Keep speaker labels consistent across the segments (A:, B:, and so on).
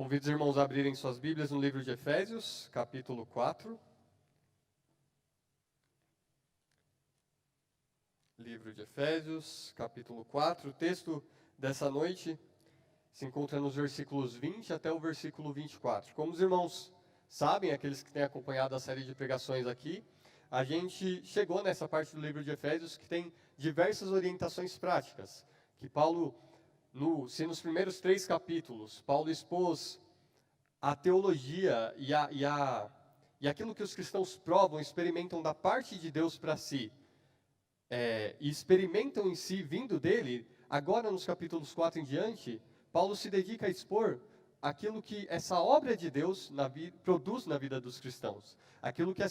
A: Convido os irmãos a abrirem suas Bíblias no livro de Efésios, capítulo 4. Livro de Efésios, capítulo 4. O texto dessa noite se encontra nos versículos 20 até o versículo 24. Como os irmãos sabem, aqueles que têm acompanhado a série de pregações aqui, a gente chegou nessa parte do livro de Efésios que tem diversas orientações práticas, que Paulo, se nos primeiros 3 capítulos, Paulo expôs a teologia e aquilo que os cristãos provam, experimentam da parte de Deus para si, e experimentam em si, vindo dele, agora nos capítulos 4 em diante, Paulo se dedica a expor aquilo que essa obra de Deus produz na vida dos cristãos, aquilo que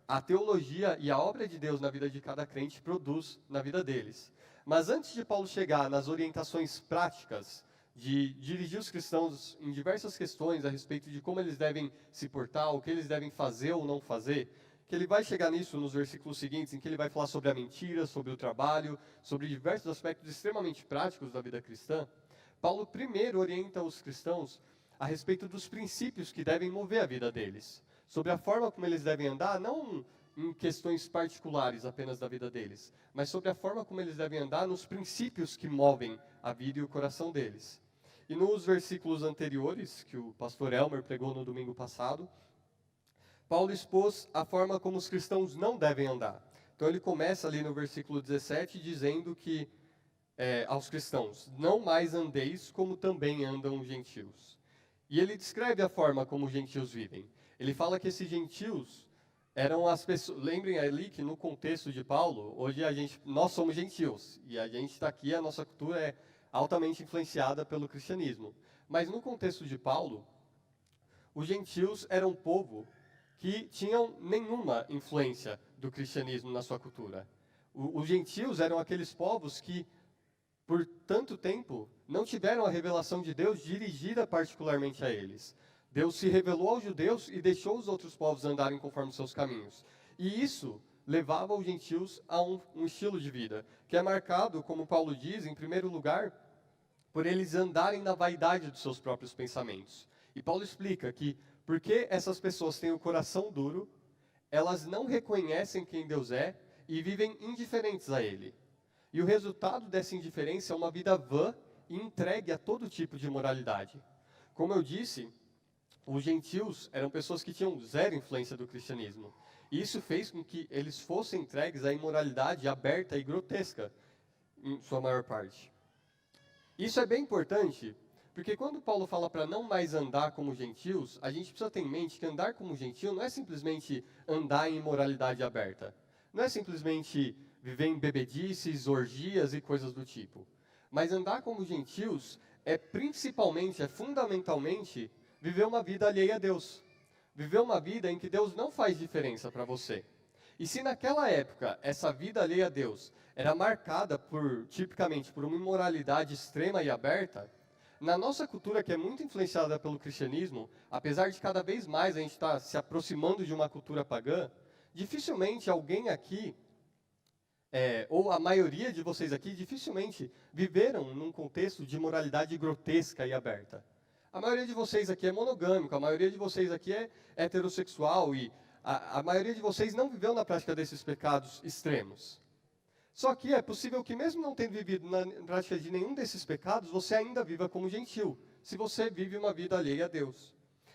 A: a teologia e a obra de Deus na vida de cada crente produz na vida deles. Mas antes de Paulo chegar nas orientações práticas de dirigir os cristãos em diversas questões a respeito de como eles devem se portar, o que eles devem fazer ou não fazer, que ele vai chegar nisso nos versículos seguintes, em que ele vai falar sobre a mentira, sobre o trabalho, sobre diversos aspectos extremamente práticos da vida cristã. Paulo primeiro orienta os cristãos a respeito dos princípios que devem mover a vida deles, sobre a forma como eles devem andar, não em questões particulares apenas da vida deles, mas sobre a forma como eles devem andar nos princípios que movem a vida e o coração deles. E nos versículos anteriores, que o pastor Elmer pregou no domingo passado, Paulo expôs a forma como os cristãos não devem andar. Então ele começa ali no versículo 17 dizendo que aos cristãos, não mais andeis como também andam os gentios. E ele descreve a forma como os gentios vivem. Ele fala que esses gentios eram as pessoas. Lembrem ali que no contexto de Paulo, hoje nós somos gentios e a gente está aqui, a nossa cultura é altamente influenciada pelo cristianismo. Mas no contexto de Paulo, os gentios eram um povo que tinham nenhuma influência do cristianismo na sua cultura. Os gentios eram aqueles povos que, por tanto tempo, não tiveram a revelação de Deus dirigida particularmente a eles. Deus se revelou aos judeus e deixou os outros povos andarem conforme seus caminhos. E isso levava os gentios a um estilo de vida, que é marcado, como Paulo diz, em primeiro lugar, por eles andarem na vaidade dos seus próprios pensamentos. E Paulo explica que, porque essas pessoas têm o coração duro, elas não reconhecem quem Deus é e vivem indiferentes a Ele. E o resultado dessa indiferença é uma vida vã e entregue a todo tipo de imoralidade. Como eu disse, os gentios eram pessoas que tinham zero influência do cristianismo. E isso fez com que eles fossem entregues à imoralidade aberta e grotesca, em sua maior parte. Isso é bem importante, porque quando Paulo fala para não mais andar como gentios, a gente precisa ter em mente que andar como gentio não é simplesmente andar em imoralidade aberta. Não é simplesmente viver em bebedices, orgias e coisas do tipo. Mas andar como gentios é fundamentalmente, viver uma vida alheia a Deus. Viver uma vida em que Deus não faz diferença para você. E se naquela época essa vida alheia a Deus era marcada tipicamente por uma imoralidade extrema e aberta, na nossa cultura, que é muito influenciada pelo cristianismo, apesar de cada vez mais a gente estar se aproximando de uma cultura pagã, dificilmente alguém aqui, ou a maioria de vocês aqui, dificilmente viveram num contexto de moralidade grotesca e aberta. A maioria de vocês aqui é monogâmico, a maioria de vocês aqui é heterossexual e a maioria de vocês não viveu na prática desses pecados extremos. Só que é possível que mesmo não tendo vivido na prática de nenhum desses pecados, você ainda viva como gentil, se você vive uma vida alheia a Deus.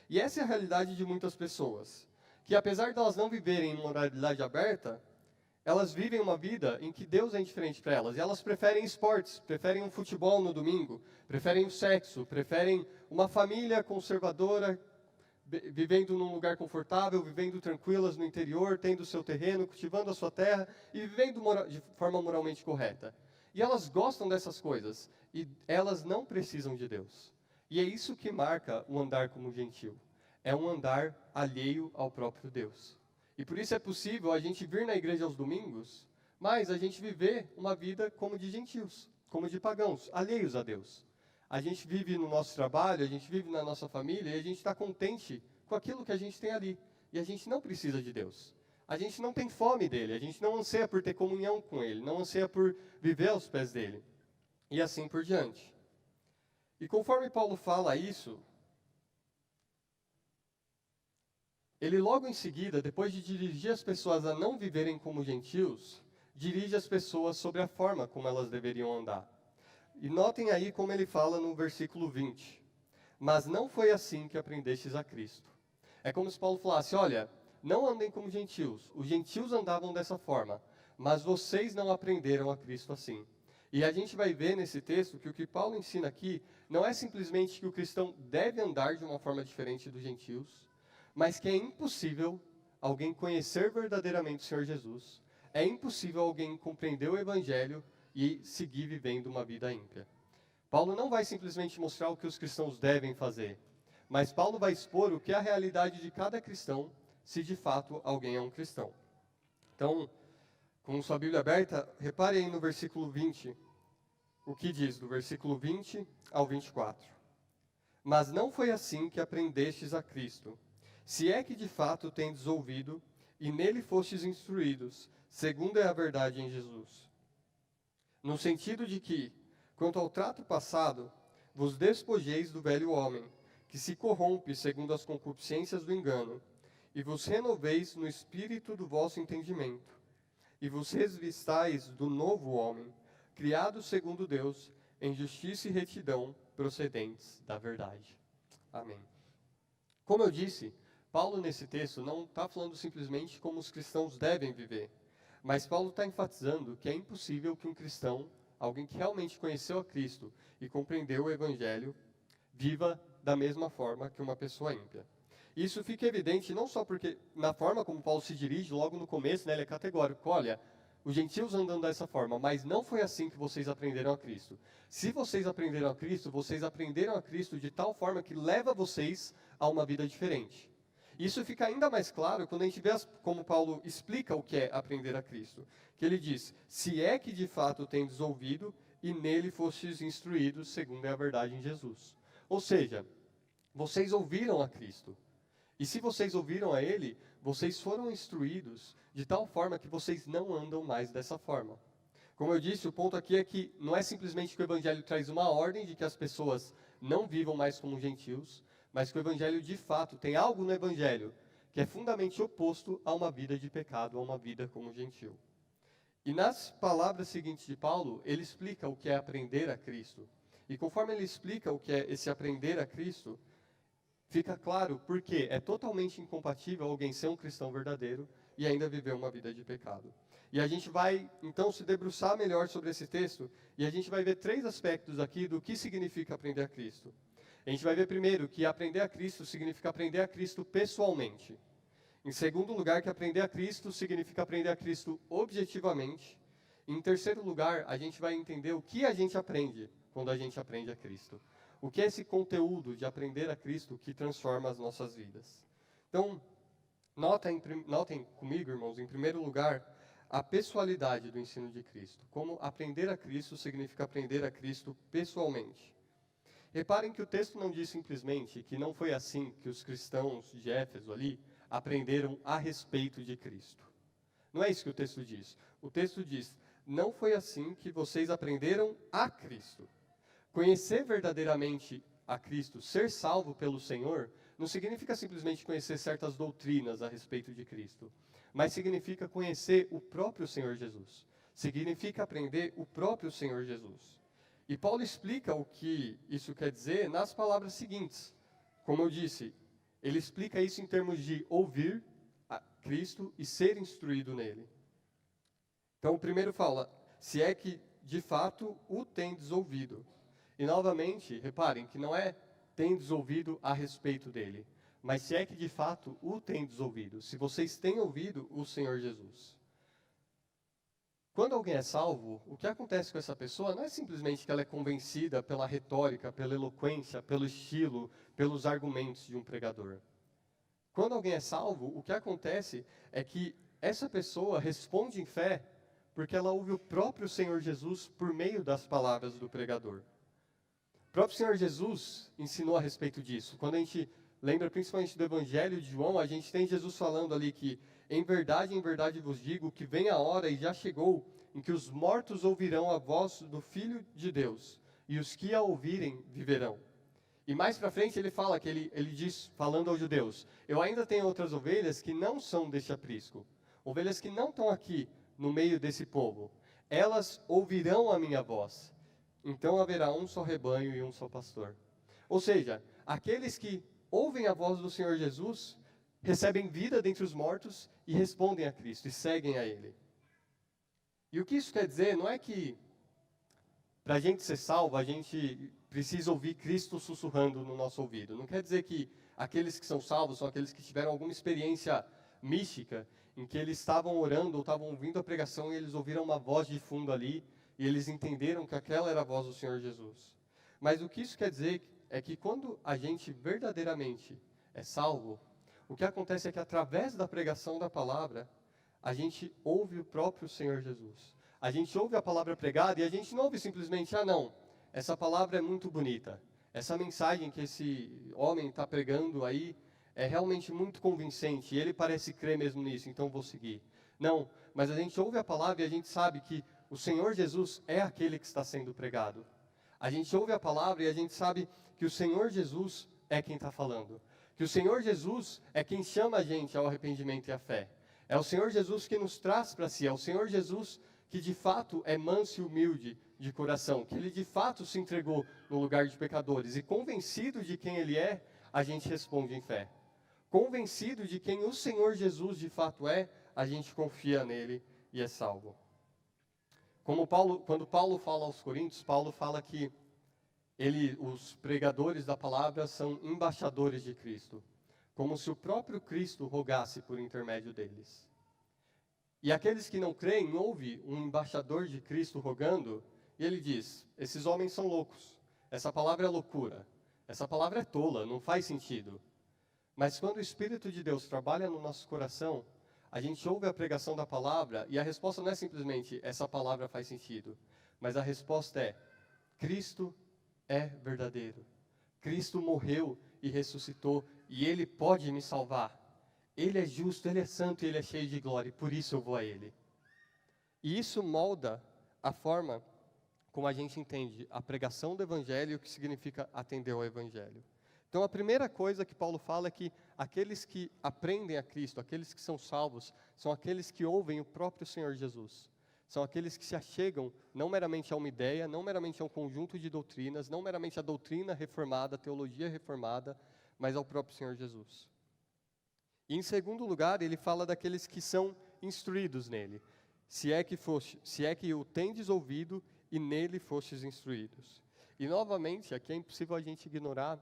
A: E essa é a realidade de muitas pessoas, que apesar de elas não viverem em moralidade aberta, elas vivem uma vida em que Deus é indiferente para elas. E elas preferem esportes, preferem um futebol no domingo, preferem o sexo, preferem uma família conservadora, vivendo num lugar confortável, vivendo tranquilas no interior, tendo o seu terreno, cultivando a sua terra e vivendo de forma moralmente correta. E elas gostam dessas coisas e elas não precisam de Deus. E é isso que marca o andar como gentio. É um andar alheio ao próprio Deus. E por isso é possível a gente vir na igreja aos domingos, mas a gente viver uma vida como de gentios, como de pagãos, alheios a Deus. A gente vive no nosso trabalho, a gente vive na nossa família e a gente está contente com aquilo que a gente tem ali. E a gente não precisa de Deus. A gente não tem fome dele, a gente não anseia por ter comunhão com ele, não anseia por viver aos pés dele. E assim por diante. E conforme Paulo fala isso, ele logo em seguida, depois de dirigir as pessoas a não viverem como gentios, dirige as pessoas sobre a forma como elas deveriam andar. E notem aí como ele fala no versículo 20. Mas não foi assim que aprendestes a Cristo. É como se Paulo falasse, olha, não andem como gentios. Os gentios andavam dessa forma, mas vocês não aprenderam a Cristo assim. E a gente vai ver nesse texto que o que Paulo ensina aqui não é simplesmente que o cristão deve andar de uma forma diferente dos gentios, mas que é impossível alguém conhecer verdadeiramente o Senhor Jesus, é impossível alguém compreender o Evangelho e seguir vivendo uma vida ímpia. Paulo não vai simplesmente mostrar o que os cristãos devem fazer, mas Paulo vai expor o que é a realidade de cada cristão, se de fato alguém é um cristão. Então, com sua Bíblia aberta, repare aí no versículo 20, o que diz do versículo 20 ao 24. Mas não foi assim que aprendestes a Cristo, se é que de fato tendes ouvido, e nele fostes instruídos, segundo é a verdade em Jesus. No sentido de que, quanto ao trato passado, vos despojeis do velho homem, que se corrompe segundo as concupiscências do engano, e vos renoveis no espírito do vosso entendimento, e vos revestais do novo homem, criado segundo Deus, em justiça e retidão, procedentes da verdade. Amém. Como eu disse, Paulo nesse texto não está falando simplesmente como os cristãos devem viver, mas Paulo está enfatizando que é impossível que um cristão, alguém que realmente conheceu a Cristo e compreendeu o Evangelho, viva da mesma forma que uma pessoa ímpia. Isso fica evidente não só porque, na forma como Paulo se dirige, logo no começo, né, ele é categórico, olha, os gentios andam dessa forma, mas não foi assim que vocês aprenderam a Cristo. Se vocês aprenderam a Cristo, vocês aprenderam a Cristo de tal forma que leva vocês a uma vida diferente. Isso fica ainda mais claro quando a gente vê como Paulo explica o que é aprender a Cristo. Que ele diz, se é que de fato tendes ouvido, e nele fostes instruídos, segundo é a verdade em Jesus. Ou seja, vocês ouviram a Cristo. E se vocês ouviram a Ele, vocês foram instruídos de tal forma que vocês não andam mais dessa forma. Como eu disse, o ponto aqui é que não é simplesmente que o Evangelho traz uma ordem de que as pessoas não vivam mais como gentios, mas que o Evangelho de fato tem algo no Evangelho que é fundamentalmente oposto a uma vida de pecado, a uma vida como gentio. E nas palavras seguintes de Paulo, ele explica o que é aprender a Cristo. E conforme ele explica o que é esse aprender a Cristo, fica claro porque é totalmente incompatível alguém ser um cristão verdadeiro e ainda viver uma vida de pecado. E a gente vai, então, se debruçar melhor sobre esse texto e a gente vai ver 3 aspectos aqui do que significa aprender a Cristo. A gente vai ver primeiro que aprender a Cristo significa aprender a Cristo pessoalmente. Em segundo lugar, que aprender a Cristo significa aprender a Cristo objetivamente. Em terceiro lugar, a gente vai entender o que a gente aprende quando a gente aprende a Cristo. O que é esse conteúdo de aprender a Cristo que transforma as nossas vidas? Então, notem comigo, irmãos, em primeiro lugar, a pessoalidade do ensino de Cristo. Como aprender a Cristo significa aprender a Cristo pessoalmente. Reparem que o texto não diz simplesmente que não foi assim que os cristãos de Éfeso ali aprenderam a respeito de Cristo. Não é isso que o texto diz. O texto diz, não foi assim que vocês aprenderam a Cristo. Conhecer verdadeiramente a Cristo, ser salvo pelo Senhor, não significa simplesmente conhecer certas doutrinas a respeito de Cristo, mas significa conhecer o próprio Senhor Jesus. Significa aprender o próprio Senhor Jesus. E Paulo explica o que isso quer dizer nas palavras seguintes. Como eu disse, ele explica isso em termos de ouvir a Cristo e ser instruído nele. Então, o primeiro fala, se é que de fato o tendes ouvido. E novamente, reparem que não é tendes ouvido a respeito dele, mas se é que de fato o tendes ouvido, se vocês têm ouvido o Senhor Jesus. Quando alguém é salvo, o que acontece com essa pessoa não é simplesmente que ela é convencida pela retórica, pela eloquência, pelo estilo, pelos argumentos de um pregador. Quando alguém é salvo, o que acontece é que essa pessoa responde em fé porque ela ouve o próprio Senhor Jesus por meio das palavras do pregador. O próprio Senhor Jesus ensinou a respeito disso. Quando a gente lembra principalmente do Evangelho de João, a gente tem Jesus falando ali que em verdade vos digo que vem a hora e já chegou em que os mortos ouvirão a voz do Filho de Deus, e os que a ouvirem viverão. E mais para frente ele fala que ele diz, falando aos judeus, eu ainda tenho outras ovelhas que não são deste aprisco, ovelhas que não estão aqui no meio desse povo. Elas ouvirão a minha voz. Então haverá um só rebanho e um só pastor. Ou seja, aqueles que ouvem a voz do Senhor Jesus, recebem vida dentre os mortos e respondem a Cristo e seguem a Ele. E o que isso quer dizer não é que para a gente ser salvo, a gente precisa ouvir Cristo sussurrando no nosso ouvido. Não quer dizer que aqueles que são salvos são aqueles que tiveram alguma experiência mística, em que eles estavam orando ou estavam ouvindo a pregação e eles ouviram uma voz de fundo ali, e eles entenderam que aquela era a voz do Senhor Jesus. Mas o que isso quer dizer é que quando a gente verdadeiramente é salvo, o que acontece é que através da pregação da palavra, a gente ouve o próprio Senhor Jesus. A gente ouve a palavra pregada e a gente não ouve simplesmente, não, essa palavra é muito bonita. Essa mensagem que esse homem está pregando aí é realmente muito convincente e ele parece crer mesmo nisso, então vou seguir. Não, mas a gente ouve a palavra e a gente sabe que o Senhor Jesus é aquele que está sendo pregado. A gente ouve a palavra e a gente sabe que o Senhor Jesus é quem está falando. Que o Senhor Jesus é quem chama a gente ao arrependimento e à fé. É o Senhor Jesus que nos traz para si. É o Senhor Jesus que de fato é manso e humilde de coração. Que Ele de fato se entregou no lugar de pecadores. E convencido de quem Ele é, a gente responde em fé. Convencido de quem o Senhor Jesus de fato é, a gente confia nele e é salvo. Quando Paulo fala aos Coríntios, Paulo fala que os pregadores da palavra são embaixadores de Cristo, como se o próprio Cristo rogasse por intermédio deles. E aqueles que não creem, ouvem um embaixador de Cristo rogando, e ele diz, esses homens são loucos, essa palavra é loucura, essa palavra é tola, não faz sentido. Mas quando o Espírito de Deus trabalha no nosso coração, a gente ouve a pregação da palavra, e a resposta não é simplesmente, essa palavra faz sentido, mas a resposta é, Cristo é verdadeiro. Cristo morreu e ressuscitou, e Ele pode me salvar. Ele é justo, Ele é santo e Ele é cheio de glória, e por isso eu vou a Ele. E isso molda a forma como a gente entende a pregação do Evangelho e o que significa atender ao Evangelho. Então a primeira coisa que Paulo fala é que aqueles que aprendem a Cristo, aqueles que são salvos, são aqueles que ouvem o próprio Senhor Jesus. São aqueles que se achegam não meramente a uma ideia, não meramente a um conjunto de doutrinas, não meramente a doutrina reformada, a teologia reformada, mas ao próprio Senhor Jesus. E em segundo lugar, ele fala daqueles que são instruídos nele. Se é que o tendes ouvido e nele fostes instruídos. E novamente, aqui é impossível a gente ignorar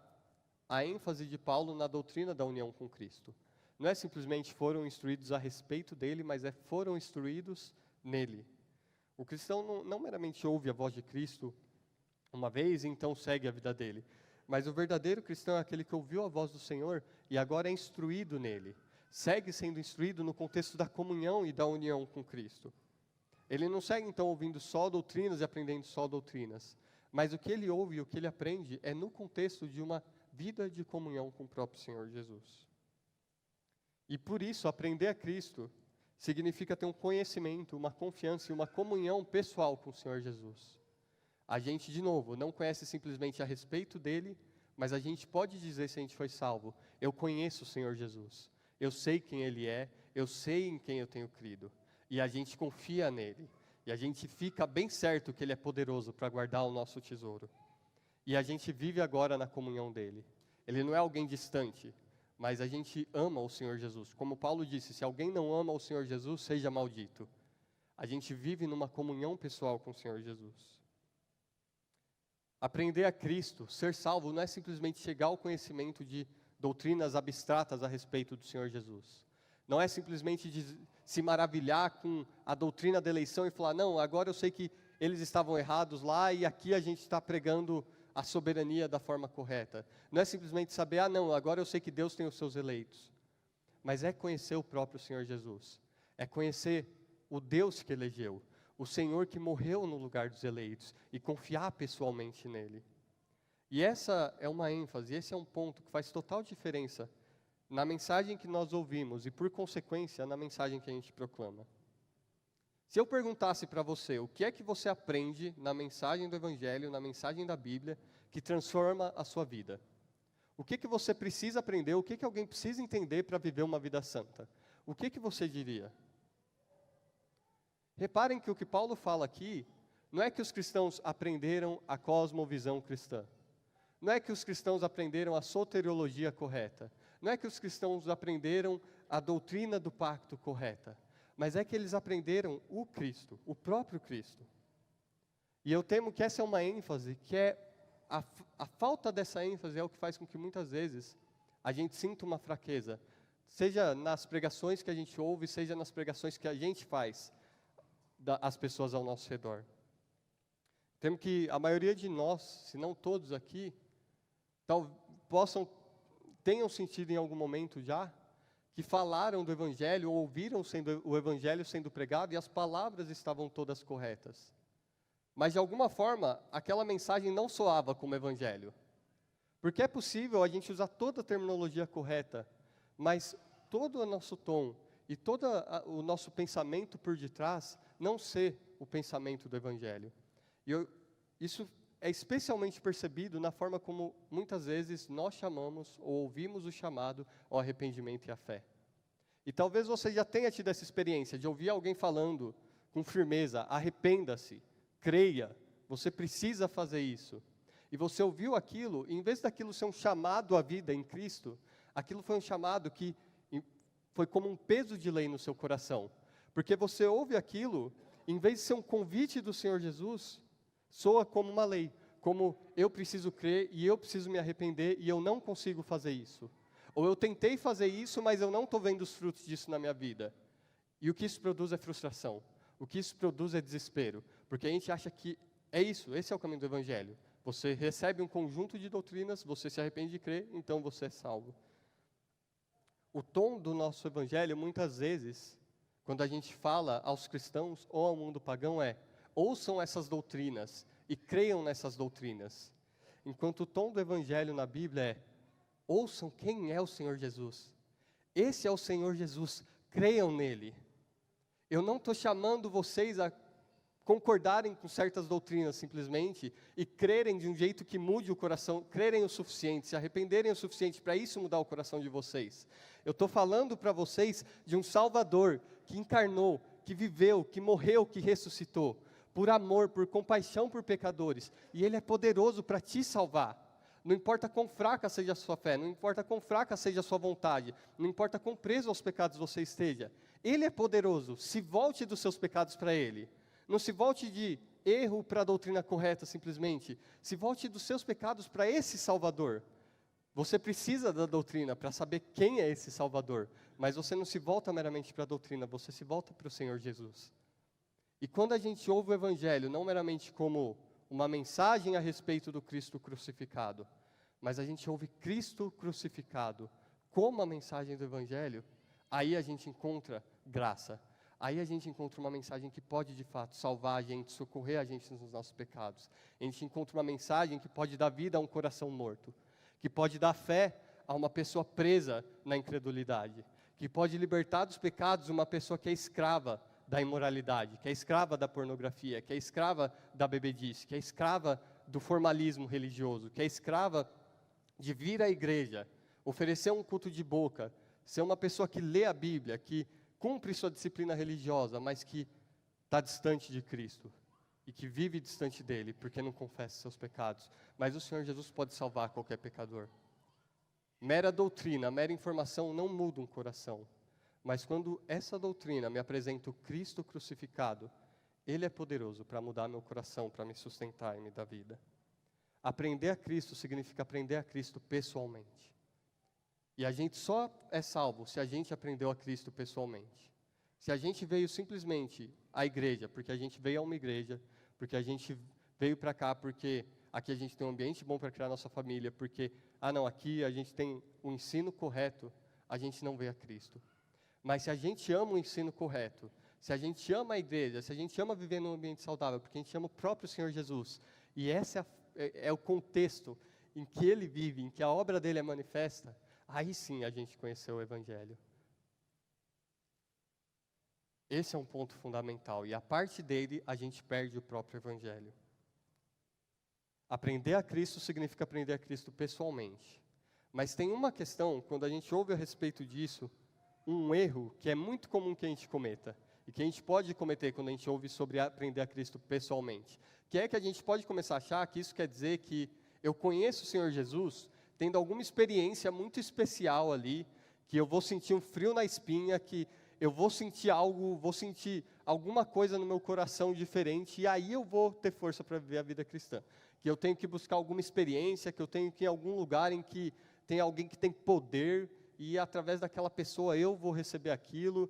A: a ênfase de Paulo na doutrina da união com Cristo. Não é simplesmente foram instruídos a respeito dele, mas foram instruídos nele. O cristão não meramente ouve a voz de Cristo uma vez e então segue a vida dele. Mas o verdadeiro cristão é aquele que ouviu a voz do Senhor e agora é instruído nele. Segue sendo instruído no contexto da comunhão e da união com Cristo. Ele não segue então ouvindo só doutrinas e aprendendo só doutrinas. Mas o que ele ouve e o que ele aprende é no contexto de uma vida de comunhão com o próprio Senhor Jesus. E por isso, aprender a Cristo significa ter um conhecimento, uma confiança e uma comunhão pessoal com o Senhor Jesus. A gente, de novo, não conhece simplesmente a respeito dele, mas a gente pode dizer, se a gente foi salvo, eu conheço o Senhor Jesus, eu sei quem Ele é, eu sei em quem eu tenho crido, e a gente confia nele, e a gente fica bem certo que Ele é poderoso para guardar o nosso tesouro. E a gente vive agora na comunhão dele. Ele não é alguém distante, mas a gente ama o Senhor Jesus. Como Paulo disse, se alguém não ama o Senhor Jesus, seja maldito. A gente vive numa comunhão pessoal com o Senhor Jesus. Aprender a Cristo, ser salvo, não é simplesmente chegar ao conhecimento de doutrinas abstratas a respeito do Senhor Jesus. Não é simplesmente se maravilhar com a doutrina da eleição e falar, não, agora eu sei que eles estavam errados lá e aqui a gente está pregando a soberania da forma correta. Não é simplesmente saber, não, agora eu sei que Deus tem os seus eleitos. Mas é conhecer o próprio Senhor Jesus. É conhecer o Deus que elegeu. O Senhor que morreu no lugar dos eleitos. E confiar pessoalmente nele. E essa é uma ênfase, esse é um ponto que faz total diferença na mensagem que nós ouvimos e, por consequência, na mensagem que a gente proclama. Se eu perguntasse para você, o que é que você aprende na mensagem do Evangelho, na mensagem da Bíblia, que transforma a sua vida? O que você precisa aprender? O que alguém precisa entender para viver uma vida santa? O que você diria? Reparem que o que Paulo fala aqui, não é que os cristãos aprenderam a cosmovisão cristã. Não é que os cristãos aprenderam a soteriologia correta. Não é que os cristãos aprenderam a doutrina do pacto correta. Mas é que eles aprenderam o Cristo, o próprio Cristo. E eu temo que essa é uma ênfase, que é a falta dessa ênfase é o que faz com que muitas vezes a gente sinta uma fraqueza. Seja nas pregações que a gente ouve, seja nas pregações que a gente faz às pessoas ao nosso redor. Temo que a maioria de nós, se não todos aqui, tenham sentido em algum momento já, que falaram do Evangelho, ou ouviram o Evangelho sendo pregado, e as palavras estavam todas corretas. Mas, de alguma forma, aquela mensagem não soava como Evangelho. Porque é possível a gente usar toda a terminologia correta, mas todo o nosso tom e todo o nosso pensamento por detrás não ser o pensamento do Evangelho. Isso é especialmente percebido na forma como, muitas vezes, nós chamamos ou ouvimos o chamado ao arrependimento e à fé. E talvez você já tenha tido essa experiência de ouvir alguém falando com firmeza, arrependa-se, creia, você precisa fazer isso. E você ouviu aquilo, e em vez daquilo ser um chamado à vida em Cristo, aquilo foi um chamado que foi como um peso de lei no seu coração. Porque você ouve aquilo, em vez de ser um convite do Senhor Jesus, soa como uma lei, como eu preciso crer e eu preciso me arrepender e eu não consigo fazer isso. Ou eu tentei fazer isso, mas eu não estou vendo os frutos disso na minha vida. E o que isso produz é frustração. O que isso produz é desespero. Porque a gente acha que é isso, esse é o caminho do Evangelho. Você recebe um conjunto de doutrinas, você se arrepende de crer, então você é salvo. O tom do nosso Evangelho, muitas vezes, quando a gente fala aos cristãos ou ao mundo pagão ouçam essas doutrinas e creiam nessas doutrinas. Enquanto o tom do Evangelho na Bíblia é, ouçam quem é o Senhor Jesus. Esse é o Senhor Jesus, creiam nele. Eu não estou chamando vocês a concordarem com certas doutrinas simplesmente e crerem de um jeito que mude o coração, crerem o suficiente, se arrependerem o suficiente para isso mudar o coração de vocês. Eu estou falando para vocês de um Salvador que encarnou, que viveu, que morreu, que ressuscitou, por amor, por compaixão por pecadores, e Ele é poderoso para te salvar. Não importa quão fraca seja a sua fé, não importa quão fraca seja a sua vontade, não importa quão preso aos pecados você esteja, Ele é poderoso, se volte dos seus pecados para Ele. Não se volte de erro para a doutrina correta simplesmente, se volte dos seus pecados para esse Salvador. Você precisa da doutrina para saber quem é esse Salvador, mas você não se volta meramente para a doutrina, você se volta para o Senhor Jesus. E quando a gente ouve o Evangelho, não meramente como uma mensagem a respeito do Cristo crucificado, mas a gente ouve Cristo crucificado como a mensagem do Evangelho, aí a gente encontra graça. Aí a gente encontra uma mensagem que pode, de fato, salvar a gente, socorrer a gente nos nossos pecados. A gente encontra uma mensagem que pode dar vida a um coração morto, que pode dar fé a uma pessoa presa na incredulidade, que pode libertar dos pecados uma pessoa que é escrava da imoralidade, que é escrava da pornografia, que é escrava da bebedice, que é escrava do formalismo religioso, que é escrava de vir à igreja, oferecer um culto de boca, ser uma pessoa que lê a Bíblia, que cumpre sua disciplina religiosa, mas que está distante de Cristo e que vive distante dele, porque não confessa seus pecados. Mas o Senhor Jesus pode salvar qualquer pecador. Mera doutrina, mera informação não muda um coração. Mas quando essa doutrina me apresenta o Cristo crucificado, Ele é poderoso para mudar meu coração, para me sustentar e me dar vida. Aprender a Cristo significa aprender a Cristo pessoalmente. E a gente só é salvo se a gente aprendeu a Cristo pessoalmente. Se a gente veio simplesmente à igreja, porque a gente veio a uma igreja, porque a gente veio para cá, porque aqui a gente tem um ambiente bom para criar nossa família, porque, aqui a gente tem um ensino correto, a gente não veio a Cristo. Mas se a gente ama o ensino correto, se a gente ama a igreja, se a gente ama viver num ambiente saudável, porque a gente ama o próprio Senhor Jesus, e esse é o contexto em que Ele vive, em que a obra dele é manifesta, aí sim a gente conheceu o Evangelho. Esse é um ponto fundamental, e a parte dele a gente perde o próprio Evangelho. Aprender a Cristo significa aprender a Cristo pessoalmente. Mas tem uma questão, quando a gente ouve a respeito disso, um erro que é muito comum que a gente cometa, e que a gente pode cometer quando a gente ouve sobre aprender a Cristo pessoalmente, que é que a gente pode começar a achar que isso quer dizer que eu conheço o Senhor Jesus tendo alguma experiência muito especial ali, que eu vou sentir um frio na espinha, que eu vou sentir algo, vou sentir alguma coisa no meu coração diferente, e aí eu vou ter força para viver a vida cristã. Que eu tenho que buscar alguma experiência, que eu tenho que ir em algum lugar em que tem alguém que tem poder, e através daquela pessoa eu vou receber aquilo,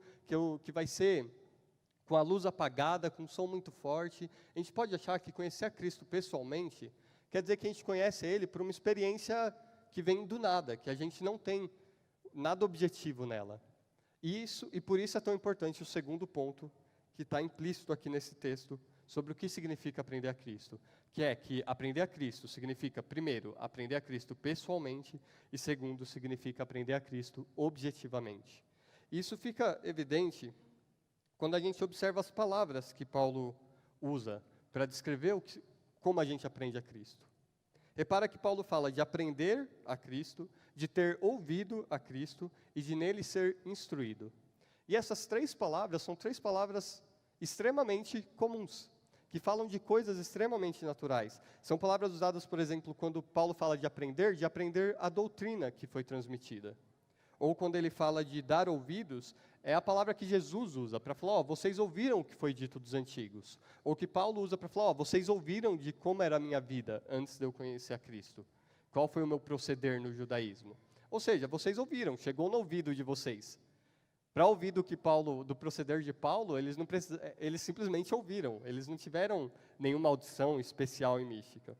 A: que vai ser com a luz apagada, com um som muito forte. A gente pode achar que conhecer a Cristo pessoalmente quer dizer que a gente conhece Ele por uma experiência que vem do nada, que a gente não tem nada objetivo nela. E por isso é tão importante o segundo ponto, que está implícito aqui nesse texto, sobre o que significa aprender a Cristo. Que é que aprender a Cristo significa, primeiro, aprender a Cristo pessoalmente, e segundo, significa aprender a Cristo objetivamente. Isso fica evidente quando a gente observa as palavras que Paulo usa para descrever como a gente aprende a Cristo. Repara que Paulo fala de aprender a Cristo, de ter ouvido a Cristo e de nele ser instruído. E essas três palavras são três palavras extremamente comuns, que falam de coisas extremamente naturais. São palavras usadas, por exemplo, quando Paulo fala de aprender a doutrina que foi transmitida. Ou quando ele fala de dar ouvidos, é a palavra que Jesus usa para falar, vocês ouviram o que foi dito dos antigos. Ou que Paulo usa para falar, vocês ouviram de como era a minha vida antes de eu conhecer a Cristo. Qual foi o meu proceder no judaísmo. Ou seja, vocês ouviram, chegou no ouvido de vocês. Para ouvir do proceder de Paulo, eles simplesmente ouviram, eles não tiveram nenhuma audição especial e mística.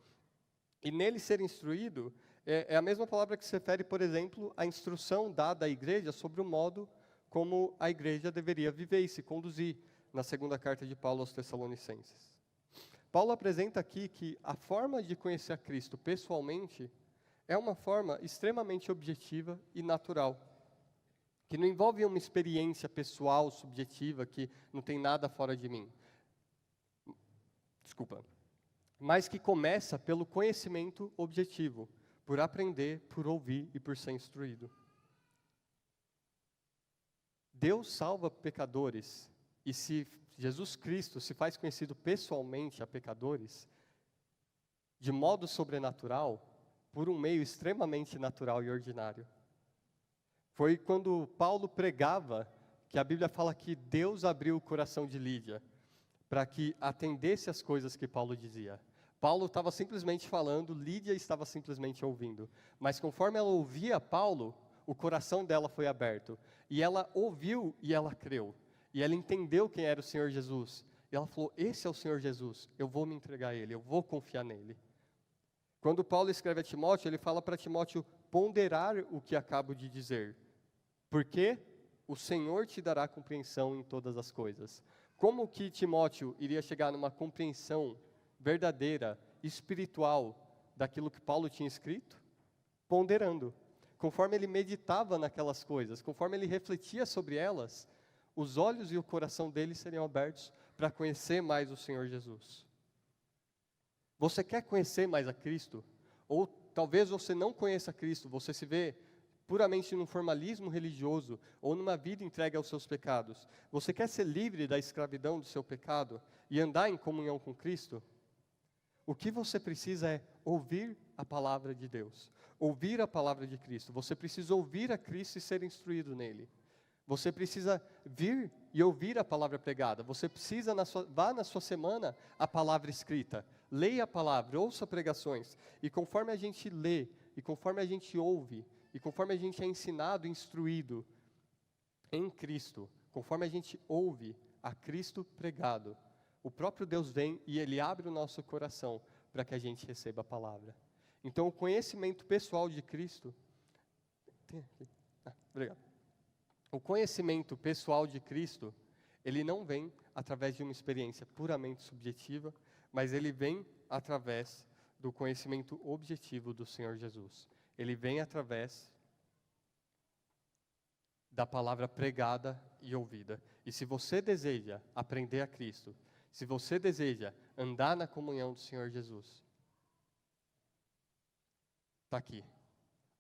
A: E nele ser instruído, é a mesma palavra que se refere, por exemplo, à instrução dada à igreja sobre o modo como a igreja deveria viver e se conduzir, na segunda carta de Paulo aos Tessalonicenses. Paulo apresenta aqui que a forma de conhecer a Cristo pessoalmente é uma forma extremamente objetiva e natural, que não envolve uma experiência pessoal, subjetiva, que não tem nada fora de mim. Mas que começa pelo conhecimento objetivo, por aprender, por ouvir e por ser instruído. Deus salva pecadores, e se Jesus Cristo se faz conhecido pessoalmente a pecadores, de modo sobrenatural, por um meio extremamente natural e ordinário. Foi quando Paulo pregava, que a Bíblia fala que Deus abriu o coração de Lídia, para que atendesse as coisas que Paulo dizia. Paulo estava simplesmente falando, Lídia estava simplesmente ouvindo. Mas conforme ela ouvia Paulo, o coração dela foi aberto. E ela ouviu e ela creu. E ela entendeu quem era o Senhor Jesus. E ela falou, esse é o Senhor Jesus, eu vou me entregar a Ele, eu vou confiar nele. Quando Paulo escreve a Timóteo, ele fala para Timóteo ponderar o que acabo de dizer. Porque o Senhor te dará compreensão em todas as coisas. Como que Timóteo iria chegar numa compreensão verdadeira, espiritual, daquilo que Paulo tinha escrito? Ponderando. Conforme ele meditava naquelas coisas, conforme ele refletia sobre elas, os olhos e o coração dele seriam abertos para conhecer mais o Senhor Jesus. Você quer conhecer mais a Cristo? Ou talvez você não conheça Cristo, você se vê puramente num formalismo religioso, ou numa vida entregue aos seus pecados. Você quer ser livre da escravidão do seu pecado e andar em comunhão com Cristo? O que você precisa é ouvir a palavra de Deus, ouvir a palavra de Cristo. Você precisa ouvir a Cristo e ser instruído nele. Você precisa vir e ouvir a palavra pregada. Você precisa, vá na sua semana a palavra escrita. Leia a palavra, ouça pregações. E conforme a gente lê, e conforme a gente ouve, e conforme a gente é ensinado e instruído em Cristo, conforme a gente ouve a Cristo pregado, o próprio Deus vem e Ele abre o nosso coração para que a gente receba a palavra. Então, o conhecimento pessoal de Cristo... Obrigado. O conhecimento pessoal de Cristo, ele não vem através de uma experiência puramente subjetiva, mas ele vem através do conhecimento objetivo do Senhor Jesus. Ele vem através da palavra pregada e ouvida. E se você deseja aprender a Cristo, se você deseja andar na comunhão do Senhor Jesus, está aqui.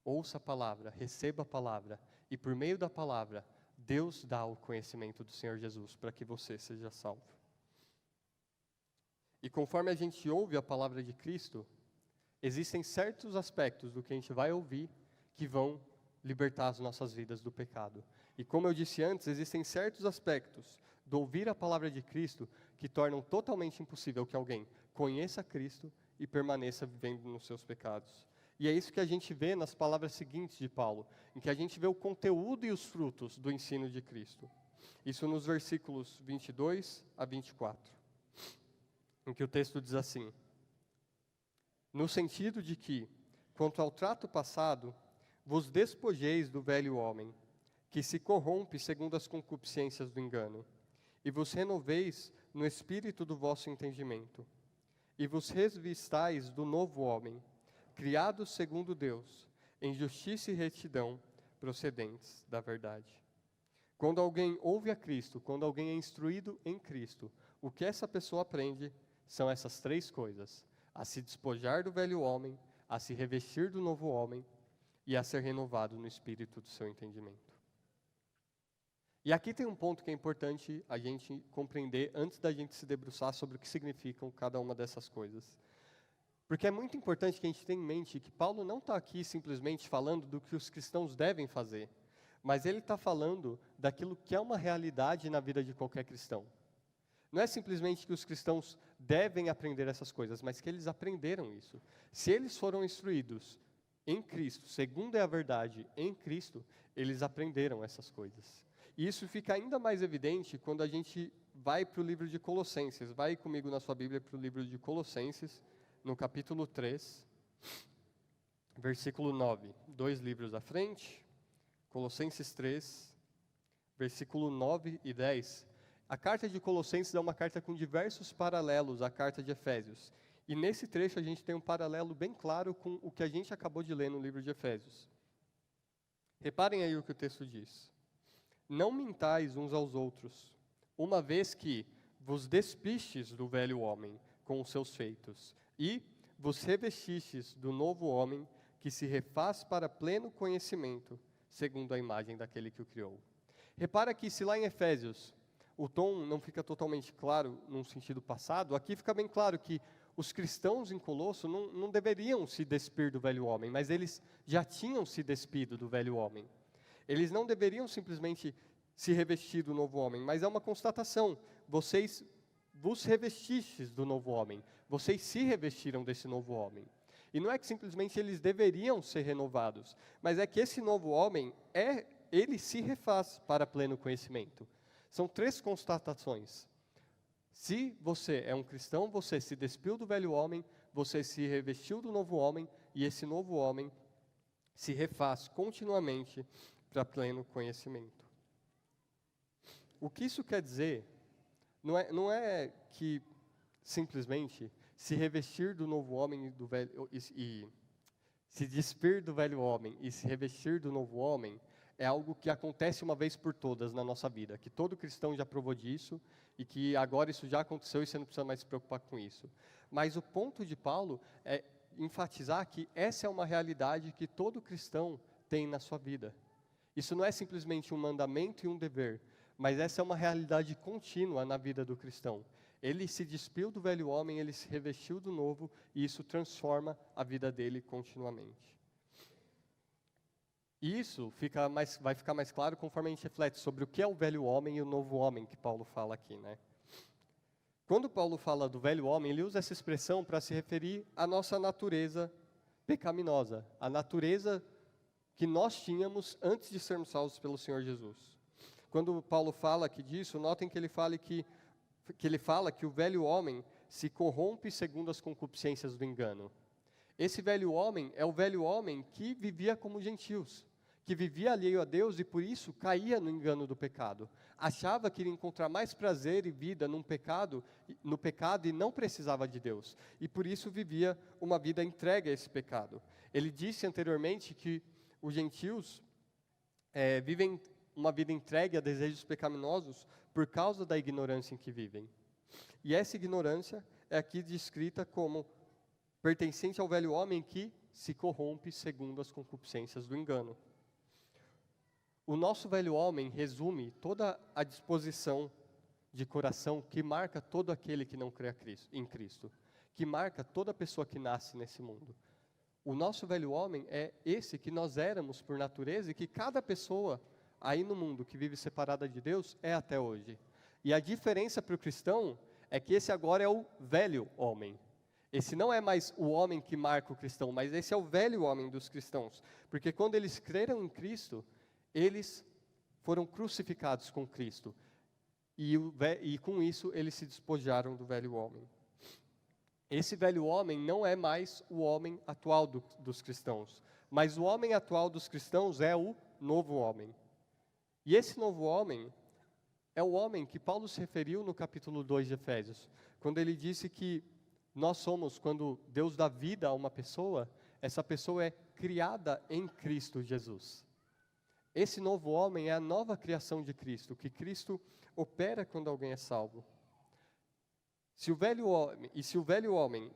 A: ouça a palavra, receba a palavra, e por meio da palavra, Deus dá o conhecimento do Senhor Jesus para que você seja salvo. E conforme a gente ouve a palavra de Cristo, existem certos aspectos do que a gente vai ouvir que vão libertar as nossas vidas do pecado. E como eu disse antes, existem certos aspectos do ouvir a palavra de Cristo que tornam totalmente impossível que alguém conheça Cristo e permaneça vivendo nos seus pecados. E é isso que a gente vê nas palavras seguintes de Paulo, em que a gente vê o conteúdo e os frutos do ensino de Cristo. Isso nos versículos 22 a 24, em que o texto diz assim: no sentido de que, quanto ao trato passado, vos despojeis do velho homem, que se corrompe segundo as concupiscências do engano, e vos renoveis no espírito do vosso entendimento, e vos revestais do novo homem, criados segundo Deus, em justiça e retidão, procedentes da verdade. Quando alguém ouve a Cristo, quando alguém é instruído em Cristo, o que essa pessoa aprende são essas três coisas: a se despojar do velho homem, a se revestir do novo homem e a ser renovado no espírito do seu entendimento. E aqui tem um ponto que é importante a gente compreender antes da gente se debruçar sobre o que significam cada uma dessas coisas. Porque é muito importante que a gente tenha em mente que Paulo não está aqui simplesmente falando do que os cristãos devem fazer, mas ele está falando daquilo que é uma realidade na vida de qualquer cristão. Não é simplesmente que os cristãos devem aprender essas coisas, mas que eles aprenderam isso. Se eles foram instruídos em Cristo, segundo é a verdade, em Cristo, eles aprenderam essas coisas. E isso fica ainda mais evidente quando a gente vai para o livro de Colossenses. Vai comigo na sua Bíblia para o livro de Colossenses, no capítulo 3, versículo 9. 2 livros à frente, Colossenses 3, versículo 9 e 10. A carta de Colossenses é uma carta com diversos paralelos à carta de Efésios. E nesse trecho a gente tem um paralelo bem claro com o que a gente acabou de ler no livro de Efésios. Reparem aí o que o texto diz. Não mintais uns aos outros, uma vez que vos despistes do velho homem com os seus feitos, e vos revestistes do novo homem, que se refaz para pleno conhecimento, segundo a imagem daquele que o criou. Repara que se lá em Efésios o tom não fica totalmente claro num sentido passado, aqui fica bem claro que os cristãos em Colosso não deveriam se despir do velho homem, mas eles já tinham se despido do velho homem. Eles não deveriam simplesmente se revestir do novo homem, mas é uma constatação. Vocês vos revestistes do novo homem. Vocês se revestiram desse novo homem. E não é que simplesmente eles deveriam ser renovados, mas é que esse novo homem, ele se refaz para pleno conhecimento. São três constatações. Se você é um cristão, você se despiu do velho homem, você se revestiu do novo homem, e esse novo homem se refaz continuamente para pleno conhecimento. O que isso quer dizer não é que simplesmente se revestir do novo homem e se despir do velho homem e se revestir do novo homem é algo que acontece uma vez por todas na nossa vida, que todo cristão já provou disso e que agora isso já aconteceu e você não precisa mais se preocupar com isso. Mas o ponto de Paulo é enfatizar que essa é uma realidade que todo cristão tem na sua vida. Isso não é simplesmente um mandamento e um dever, mas essa é uma realidade contínua na vida do cristão. Ele se despiu do velho homem, ele se revestiu do novo, e isso transforma a vida dele continuamente. E isso vai ficar mais claro conforme a gente reflete sobre o que é o velho homem e o novo homem que Paulo fala aqui, né? Quando Paulo fala do velho homem, ele usa essa expressão para se referir à nossa natureza pecaminosa, a natureza que nós tínhamos antes de sermos salvos pelo Senhor Jesus. Quando Paulo fala aqui disso, notem que ele fala que o velho homem se corrompe segundo as concupiscências do engano. Esse velho homem é o velho homem que vivia como gentios, que vivia alheio a Deus e por isso caía no engano do pecado. Achava que iria encontrar mais prazer e vida no pecado e não precisava de Deus. E por isso vivia uma vida entregue a esse pecado. Ele disse anteriormente que os gentios vivem uma vida entregue a desejos pecaminosos por causa da ignorância em que vivem. E essa ignorância é aqui descrita como pertencente ao velho homem que se corrompe segundo as concupiscências do engano. O nosso velho homem resume toda a disposição de coração que marca todo aquele que não crê em Cristo, que marca toda pessoa que nasce nesse mundo. O nosso velho homem é esse que nós éramos por natureza e que cada pessoa aí no mundo que vive separada de Deus é até hoje. E a diferença para o cristão é que esse agora é o velho homem. Esse não é mais o homem que marca o cristão, mas esse é o velho homem dos cristãos. Porque quando eles creram em Cristo, eles foram crucificados com Cristo. E com isso eles se despojaram do velho homem. Esse velho homem não é mais o homem atual dos cristãos, mas o homem atual dos cristãos é o novo homem. E esse novo homem é o homem que Paulo se referiu no capítulo 2 de Efésios, quando ele disse que nós somos, quando Deus dá vida a uma pessoa, essa pessoa é criada em Cristo Jesus. Esse novo homem é a nova criação de Cristo, que Cristo opera quando alguém é salvo. Se o velho homem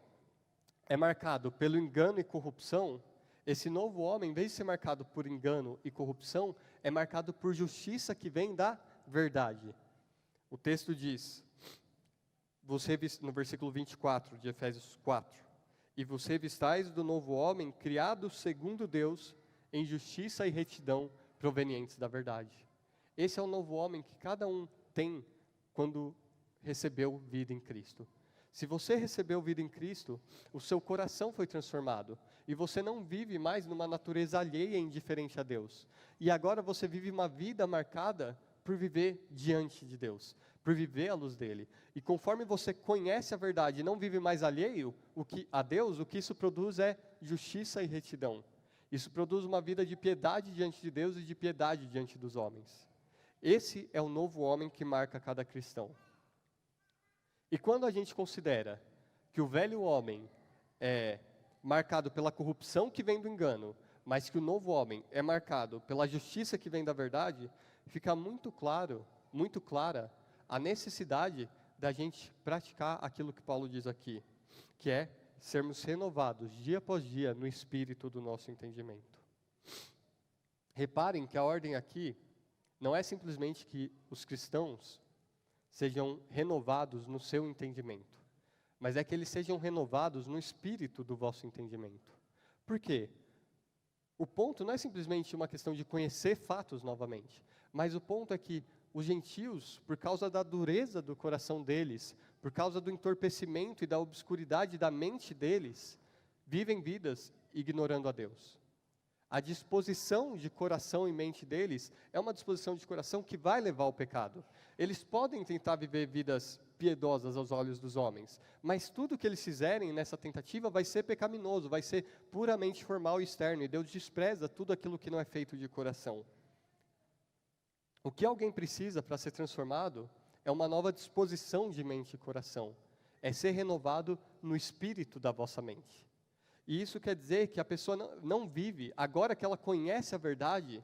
A: é marcado pelo engano e corrupção, esse novo homem, em vez de ser marcado por engano e corrupção, é marcado por justiça que vem da verdade. O texto diz, no versículo 24 de Efésios 4, e vos revistais do novo homem, criado segundo Deus, em justiça e retidão provenientes da verdade. Esse é o novo homem que cada um tem quando recebeu vida em Cristo. Se você recebeu vida em Cristo, o seu coração foi transformado. E você não vive mais numa natureza alheia e indiferente a Deus. E agora você vive uma vida marcada por viver diante de Deus, por viver à luz dele. E conforme você conhece a verdade e não vive mais alheio a Deus, o que isso produz é justiça e retidão. Isso produz uma vida de piedade diante de Deus e de piedade diante dos homens. Esse é o novo homem que marca cada cristão. E quando a gente considera que o velho homem é marcado pela corrupção que vem do engano, mas que o novo homem é marcado pela justiça que vem da verdade, fica muito clara a necessidade da gente praticar aquilo que Paulo diz aqui, que é sermos renovados dia após dia no espírito do nosso entendimento. Reparem que a ordem aqui não é simplesmente que os cristãos sejam renovados no seu entendimento, mas é que eles sejam renovados no espírito do vosso entendimento. Por quê? O ponto não é simplesmente uma questão de conhecer fatos novamente, mas o ponto é que os gentios, por causa da dureza do coração deles, por causa do entorpecimento e da obscuridade da mente deles, vivem vidas ignorando a Deus. A disposição de coração e mente deles é uma disposição de coração que vai levar ao pecado. Eles podem tentar viver vidas piedosas aos olhos dos homens, mas tudo que eles fizerem nessa tentativa vai ser pecaminoso, vai ser puramente formal e externo, e Deus despreza tudo aquilo que não é feito de coração. O que alguém precisa para ser transformado é uma nova disposição de mente e coração. É ser renovado no espírito da vossa mente. E isso quer dizer que a pessoa não vive, agora que ela conhece a verdade,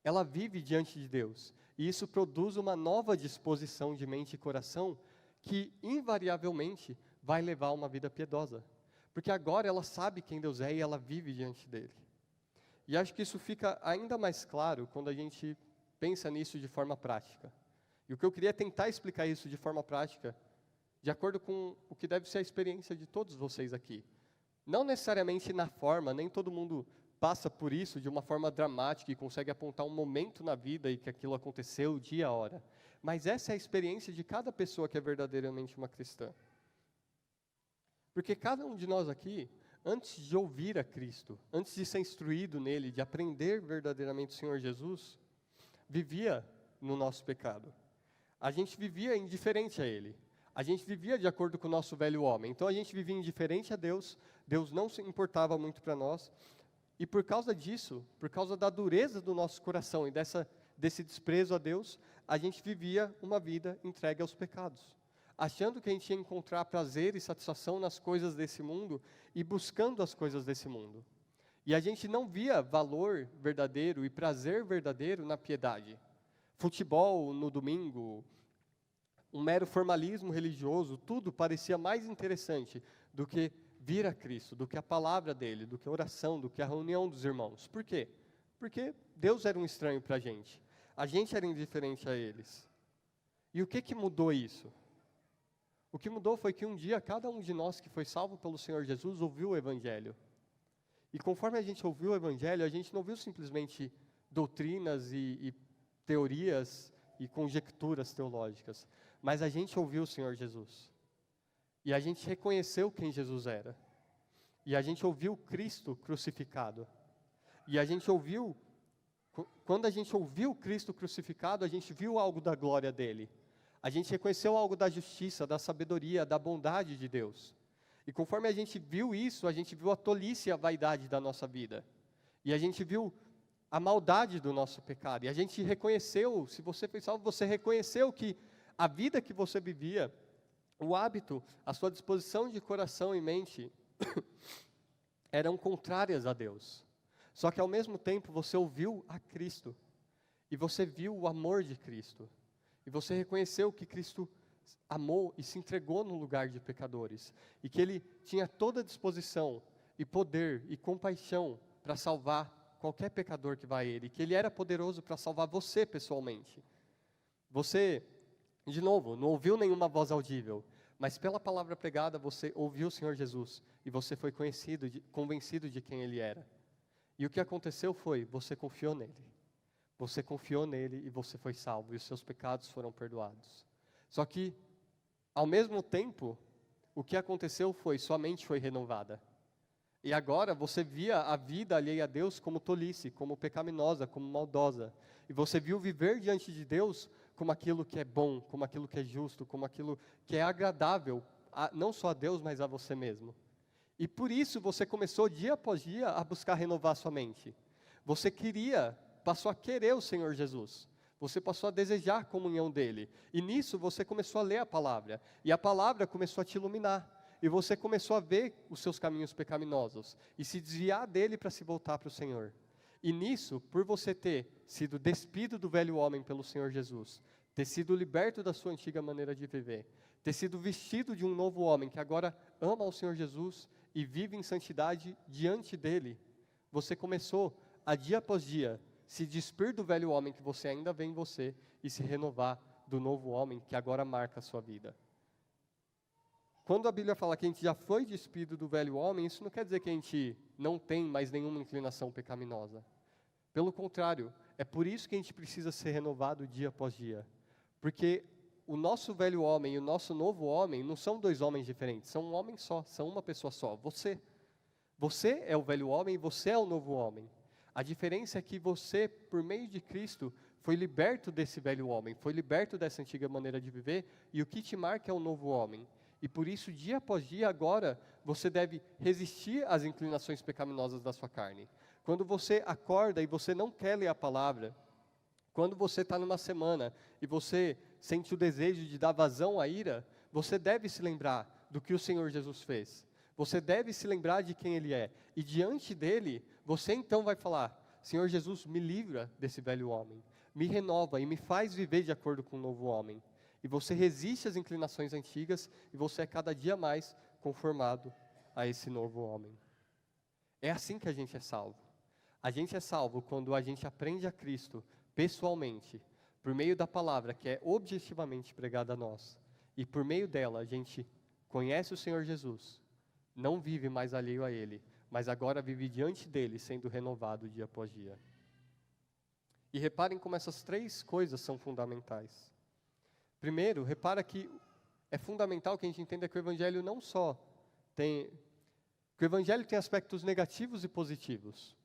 A: ela vive diante de Deus. E isso produz uma nova disposição de mente e coração que, invariavelmente, vai levar a uma vida piedosa. Porque agora ela sabe quem Deus é e ela vive diante dele. E acho que isso fica ainda mais claro quando a gente pensa nisso de forma prática. E o que eu queria tentar explicar isso de forma prática, de acordo com o que deve ser a experiência de todos vocês aqui. Não necessariamente na forma, nem todo mundo passa por isso de uma forma dramática e consegue apontar um momento na vida e que aquilo aconteceu, dia, hora. Mas essa é a experiência de cada pessoa que é verdadeiramente uma cristã. Porque cada um de nós aqui, antes de ouvir a Cristo, antes de ser instruído nele, de aprender verdadeiramente o Senhor Jesus, vivia no nosso pecado. A gente vivia indiferente a ele. A gente vivia de acordo com o nosso velho homem. Então a gente vivia indiferente a Deus, Deus não se importava muito para nós. E por causa disso, por causa da dureza do nosso coração e desse desprezo a Deus, a gente vivia uma vida entregue aos pecados. Achando que a gente ia encontrar prazer e satisfação nas coisas desse mundo e buscando as coisas desse mundo. E a gente não via valor verdadeiro e prazer verdadeiro na piedade. Futebol no domingo, um mero formalismo religioso, tudo parecia mais interessante do que vir a Cristo, do que a palavra dele, do que a oração, do que a reunião dos irmãos. Por quê? Porque Deus era um estranho para a gente era indiferente a eles. E o que mudou isso? O que mudou foi que um dia cada um de nós que foi salvo pelo Senhor Jesus ouviu o Evangelho. E conforme a gente ouviu o Evangelho, a gente não viu simplesmente doutrinas e teorias e conjecturas teológicas, mas a gente ouviu o Senhor Jesus. E a gente reconheceu quem Jesus era. E a gente ouviu Cristo crucificado. E a gente ouviu, quando a gente ouviu Cristo crucificado, a gente viu algo da glória dele. A gente reconheceu algo da justiça, da sabedoria, da bondade de Deus. E conforme a gente viu isso, a gente viu a tolice e a vaidade da nossa vida. E a gente viu a maldade do nosso pecado. E a gente reconheceu, se você foi salvo, você reconheceu que a vida que você vivia, o hábito, a sua disposição de coração e mente, eram contrárias a Deus. Só que ao mesmo tempo você ouviu a Cristo. E você viu o amor de Cristo. E você reconheceu que Cristo amou e se entregou no lugar de pecadores. E que Ele tinha toda a disposição e poder e compaixão para salvar qualquer pecador que vai a Ele. Que Ele era poderoso para salvar você pessoalmente. Você, de novo, não ouviu nenhuma voz audível. Mas pela palavra pregada você ouviu o Senhor Jesus. E você foi convencido de quem Ele era. E o que aconteceu foi, você confiou nele. Você confiou nele e você foi salvo, e os seus pecados foram perdoados. Só que, ao mesmo tempo, o que aconteceu foi, sua mente foi renovada. E agora você via a vida alheia a Deus como tolice, como pecaminosa, como maldosa. E você viu viver diante de Deus como aquilo que é bom, como aquilo que é justo, como aquilo que é agradável, não só a Deus, mas a você mesmo. E por isso você começou dia após dia a buscar renovar sua mente. Você passou a querer o Senhor Jesus. Você passou a desejar a comunhão dele. E nisso você começou a ler a palavra. E a palavra começou a te iluminar. E você começou a ver os seus caminhos pecaminosos. E se desviar dele para se voltar para o Senhor. E nisso, por você ter sido despido do velho homem pelo Senhor Jesus, ter sido liberto da sua antiga maneira de viver, ter sido vestido de um novo homem que agora ama ao Senhor Jesus e vive em santidade diante dele, você começou a dia após dia se despir do velho homem que você ainda vê em você e se renovar do novo homem que agora marca a sua vida. Quando a Bíblia fala que a gente já foi despido do velho homem, isso não quer dizer que a gente não tem mais nenhuma inclinação pecaminosa. Pelo contrário, é por isso que a gente precisa ser renovado dia após dia. Porque o nosso velho homem e o nosso novo homem não são dois homens diferentes, são um homem só, são uma pessoa só, você. Você é o velho homem e você é o novo homem. A diferença é que você, por meio de Cristo, foi liberto desse velho homem, foi liberto dessa antiga maneira de viver, e o que te marca é o novo homem. E por isso, dia após dia, agora, você deve resistir às inclinações pecaminosas da sua carne. Quando você acorda e você não quer ler a palavra, quando você está numa semana e você sente o desejo de dar vazão à ira, você deve se lembrar do que o Senhor Jesus fez. Você deve se lembrar de quem Ele é. E diante dEle, você então vai falar, Senhor Jesus, me livra desse velho homem. Me renova e me faz viver de acordo com o novo homem. E você resiste às inclinações antigas e você é cada dia mais conformado a esse novo homem. É assim que a gente é salvo. A gente é salvo quando a gente aprende a Cristo pessoalmente, por meio da palavra que é objetivamente pregada a nós. E por meio dela a gente conhece o Senhor Jesus, não vive mais alheio a Ele, mas agora vive diante dEle, sendo renovado dia após dia. E reparem como essas três coisas são fundamentais. Primeiro, repara que é fundamental que a gente entenda que o Evangelho não só tem... que o Evangelho tem aspectos negativos e positivos.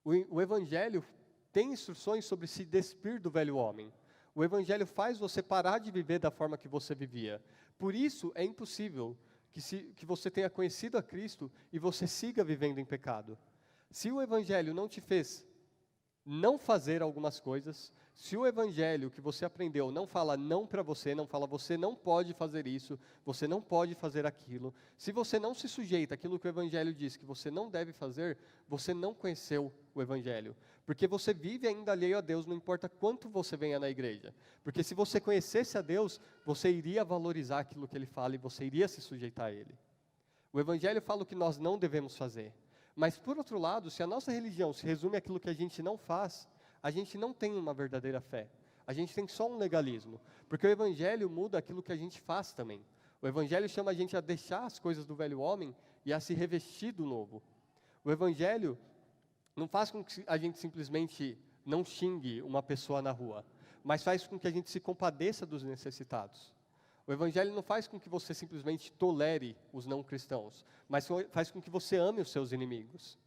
A: O Evangelho tem instruções sobre se despir do velho homem. O Evangelho faz você parar de viver da forma que você vivia. Por isso, é impossível que você tenha conhecido a Cristo e você siga vivendo em pecado. Se o Evangelho não te fez não fazer algumas coisas, se o Evangelho que você aprendeu não fala não para você, não fala você não pode fazer isso, você não pode fazer aquilo, se você não se sujeita àquilo que o Evangelho diz que você não deve fazer, você não conheceu o Evangelho. Porque você vive ainda alheio a Deus, não importa quanto você venha na igreja. Porque se você conhecesse a Deus, você iria valorizar aquilo que Ele fala e você iria se sujeitar a Ele. O Evangelho fala o que nós não devemos fazer. Mas, por outro lado, se a nossa religião se resume àquilo que a gente não faz, a gente não tem uma verdadeira fé. A gente tem só um legalismo. Porque o Evangelho muda aquilo que a gente faz também. O Evangelho chama a gente a deixar as coisas do velho homem e a se revestir do novo. O Evangelho não faz com que a gente simplesmente não xingue uma pessoa na rua, mas faz com que a gente se compadeça dos necessitados. O Evangelho não faz com que você simplesmente tolere os não cristãos, mas faz com que você ame os seus inimigos.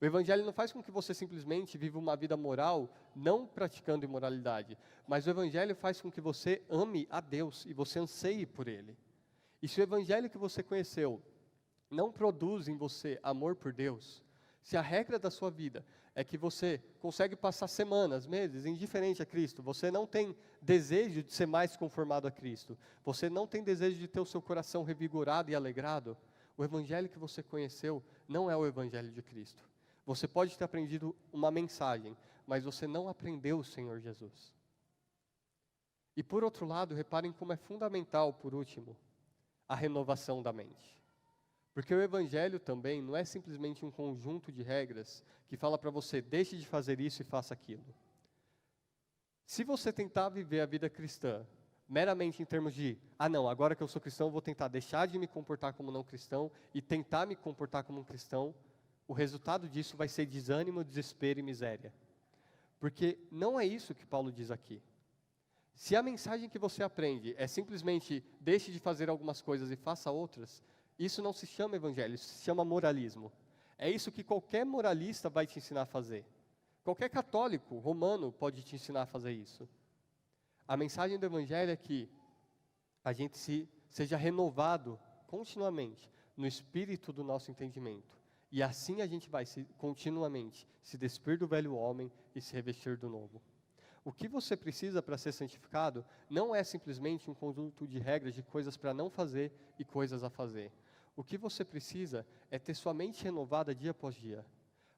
A: O Evangelho não faz com que você simplesmente viva uma vida moral, não praticando imoralidade, mas o Evangelho faz com que você ame a Deus e você anseie por Ele. E se o Evangelho que você conheceu não produz em você amor por Deus, se a regra da sua vida é que você consegue passar semanas, meses, indiferente a Cristo, você não tem desejo de ser mais conformado a Cristo, você não tem desejo de ter o seu coração revigorado e alegrado, o Evangelho que você conheceu não é o Evangelho de Cristo. Você pode ter aprendido uma mensagem, mas você não aprendeu o Senhor Jesus. E por outro lado, reparem como é fundamental, por último, a renovação da mente. Porque o Evangelho também não é simplesmente um conjunto de regras que fala para você, deixe de fazer isso e faça aquilo. Se você tentar viver a vida cristã meramente em termos de, não, agora que eu sou cristão, eu vou tentar deixar de me comportar como não cristão e tentar me comportar como um cristão, o resultado disso vai ser desânimo, desespero e miséria. Porque não é isso que Paulo diz aqui. Se a mensagem que você aprende é simplesmente deixe de fazer algumas coisas e faça outras, isso não se chama evangelho, isso se chama moralismo. É isso que qualquer moralista vai te ensinar a fazer. Qualquer católico romano pode te ensinar a fazer isso. A mensagem do evangelho é que a gente seja renovado continuamente no espírito do nosso entendimento. E assim a gente vai continuamente se despir do velho homem e se revestir do novo. O que você precisa para ser santificado não é simplesmente um conjunto de regras de coisas para não fazer e coisas a fazer. O que você precisa é ter sua mente renovada dia após dia.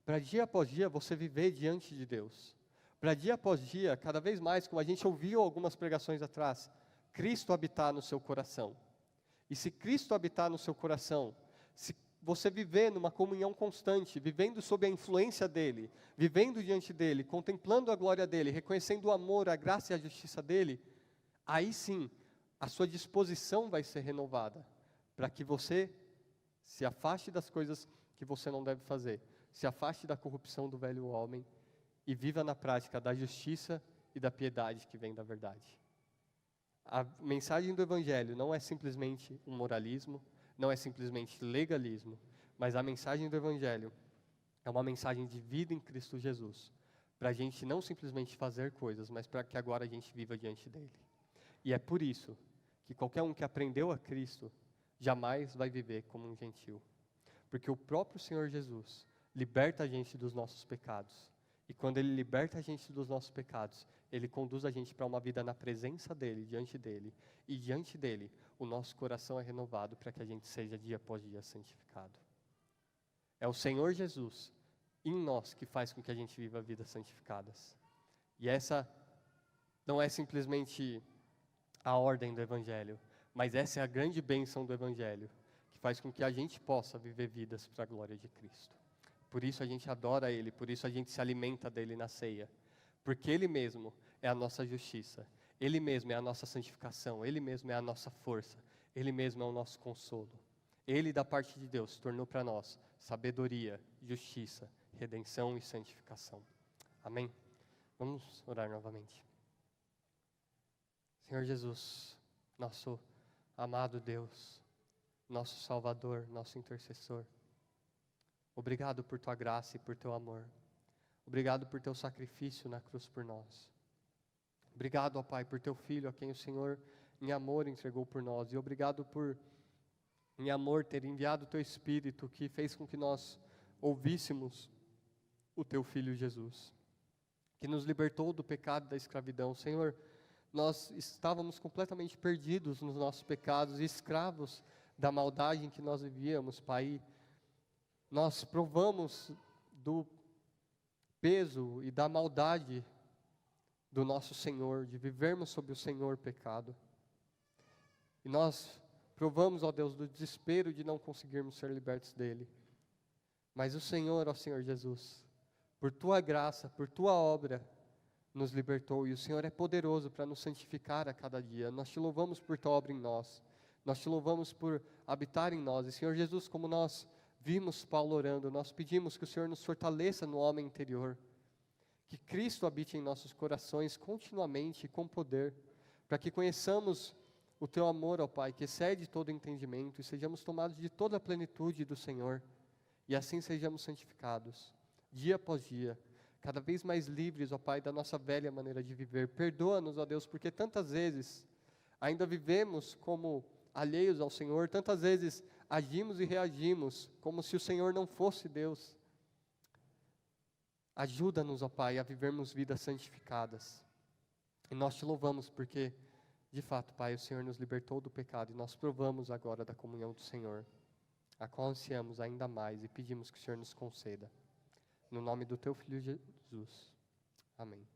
A: Para dia após dia você viver diante de Deus. Para dia após dia, cada vez mais, como a gente ouviu algumas pregações atrás, Cristo habitar no seu coração. E se Cristo habitar no seu coração, se você viver numa comunhão constante, vivendo sob a influência dEle, vivendo diante dEle, contemplando a glória dEle, reconhecendo o amor, a graça e a justiça dEle, aí sim, a sua disposição vai ser renovada, para que você se afaste das coisas que você não deve fazer, se afaste da corrupção do velho homem e viva na prática da justiça e da piedade que vem da verdade. A mensagem do Evangelho não é simplesmente um moralismo, não é simplesmente legalismo, mas a mensagem do Evangelho é uma mensagem de vida em Cristo Jesus, para a gente não simplesmente fazer coisas, mas para que agora a gente viva diante dEle. E é por isso que qualquer um que aprendeu a Cristo, jamais vai viver como um gentil. Porque o próprio Senhor Jesus liberta a gente dos nossos pecados. E quando Ele liberta a gente dos nossos pecados, Ele conduz a gente para uma vida na presença dEle, diante dEle. E diante dEle, o nosso coração é renovado para que a gente seja dia após dia santificado. É o Senhor Jesus em nós que faz com que a gente viva vidas santificadas. E essa não é simplesmente a ordem do Evangelho, mas essa é a grande bênção do Evangelho, que faz com que a gente possa viver vidas para a glória de Cristo. Por isso a gente adora Ele, por isso a gente se alimenta dEle na ceia, porque Ele mesmo é a nossa justiça, Ele mesmo é a nossa santificação, Ele mesmo é a nossa força, Ele mesmo é o nosso consolo. Ele, da parte de Deus, tornou para nós sabedoria, justiça, redenção e santificação. Amém? Vamos orar novamente. Senhor Jesus, nosso amado Deus, nosso Salvador, nosso intercessor, obrigado por Tua graça e por Teu amor. Obrigado por Teu sacrifício na cruz por nós. Obrigado, ó Pai, por Teu Filho, a quem o Senhor, em amor, entregou por nós. E obrigado por, em amor, ter enviado o Teu Espírito, que fez com que nós ouvíssemos o Teu Filho Jesus, que nos libertou do pecado e da escravidão. Senhor, nós estávamos completamente perdidos nos nossos pecados, escravos da maldade em que nós vivíamos, Pai. Nós provamos do peso e da maldade do nosso Senhor, de vivermos sob o Senhor pecado. E nós Provamos, ó Deus, do desespero de não conseguirmos ser libertos dele. Mas o Senhor, ó Senhor Jesus, por Tua graça, por Tua obra, nos libertou. E o Senhor é poderoso para nos santificar a cada dia. Nós Te louvamos por Tua obra em nós. Nós Te louvamos por habitar em nós. E Senhor Jesus, como nós vimos Paulo orando, nós pedimos que o Senhor nos fortaleça no homem interior. Que Cristo habite em nossos corações continuamente e com poder, para que conheçamos o Teu amor, ó Pai, que excede todo entendimento, e sejamos tomados de toda a plenitude do Senhor, e assim sejamos santificados, dia após dia, cada vez mais livres, ó Pai, da nossa velha maneira de viver. Perdoa-nos, ó Deus, porque tantas vezes ainda vivemos como alheios ao Senhor, tantas vezes agimos e reagimos como se o Senhor não fosse Deus. Ajuda-nos, ó Pai, a vivermos vidas santificadas. E nós Te louvamos porque, de fato, Pai, o Senhor nos libertou do pecado e nós provamos agora da comunhão do Senhor, a qual ansiamos ainda mais e pedimos que o Senhor nos conceda. No nome do Teu Filho Jesus. Amém.